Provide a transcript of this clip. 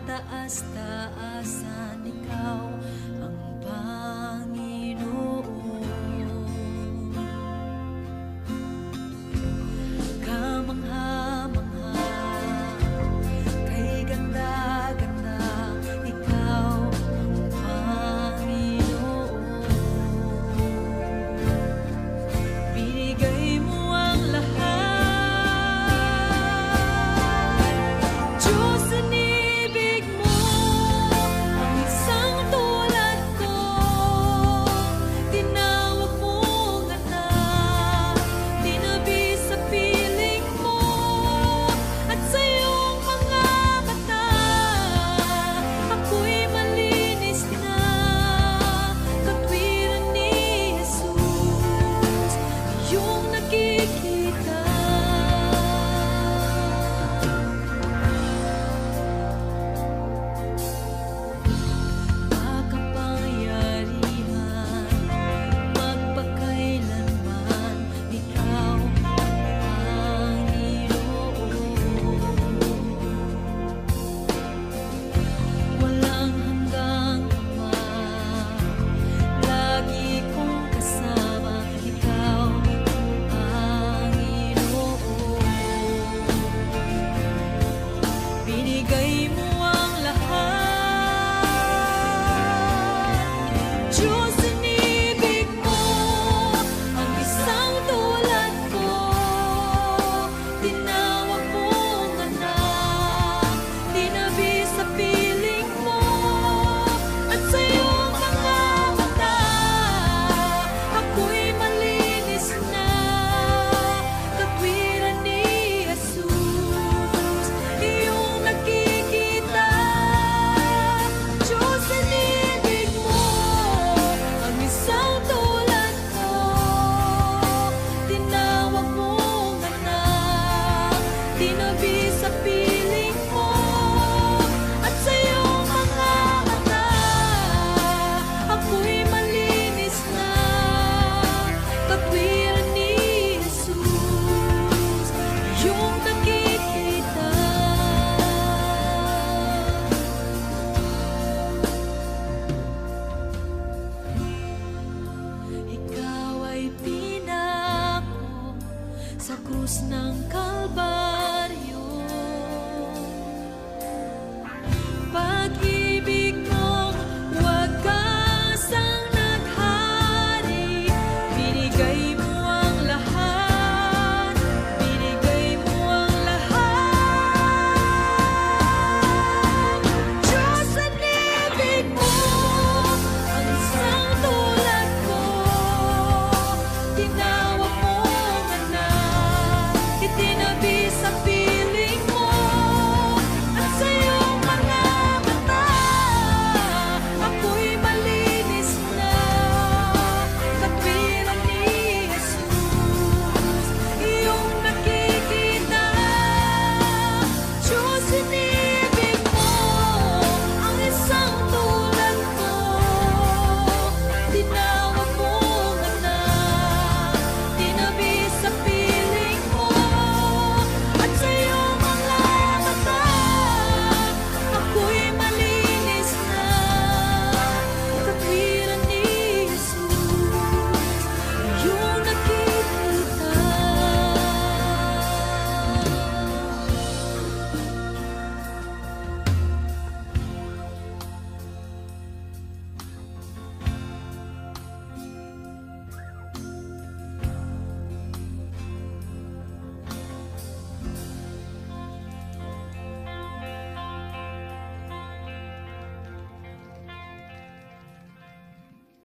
kataas-taasan, ikaw ang Panginoon. Kamangha-mangha, kay ganda-ganda, ikaw ang Panginoon. Binigay mo ang lahat, Diyos, inibig mo ang isang tulad ko. Tinawag mong anak, tinabi sa piling mo, at sa iyong mga mata ako'y malinis na. Katwiran ni Jesus, iyong nakikita. Makapangyarihan, magpakailanman, ikaw ang Panginoon. Walang hanggang Ama, lagi kong kasama, ikaw ang Panginoon. Binigay mo ang lahat, Diyos, inibig mo ang isang tulad ko. Tinawag mong anak, tinabi sa piling mo, at sa iyong mga mata ako'y malinis na. Katwiran ni Jesus, iyong nakikita. Diyos, inibig mo ang isang tulad ko. Tinawag mong anak, tinabi sa piling mo, at sa iyong mga mata ako'y malinis na. Katwiran ni Jesus, iyong nakikita. Ikaw ay pinako sa krus ng Kalbaryo.